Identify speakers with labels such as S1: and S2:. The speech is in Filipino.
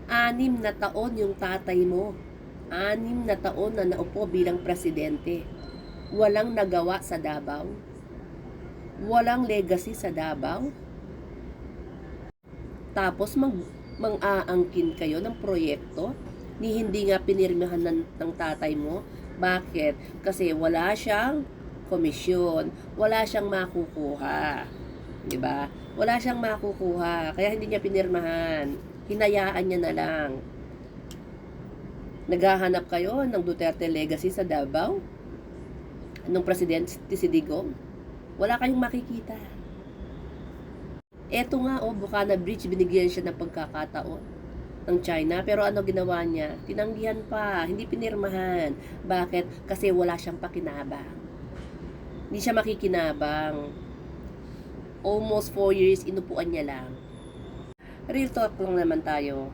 S1: 6 na taon yung tatay mo. 6 na taon na naupo bilang presidente. Walang nagawa sa Davao. Walang legacy sa Davao. Tapos mang-aangkin kayo ng proyekto ni hindi nga pinirmahan ng tatay mo. Bakit? Kasi wala siyang komisyon, wala siyang makukuha. 'Di ba? Wala siyang makukuha, kaya hindi niya pinirmahan. Hinayaan niya na lang. Naghahanap kayo ng Duterte legacy sa Davao? Nung presidente si Digong? Wala kayong makikita. Eto nga, Bukana Bridge, binigyan siya ng pagkakataon ng China. Pero ano ginawa niya? Tinanggihan pa, hindi pinirmahan. Bakit? Kasi wala siyang pakinabang. Hindi siya makikinabang. Almost 4 years, inupuan niya lang. Real talk lang naman tayo.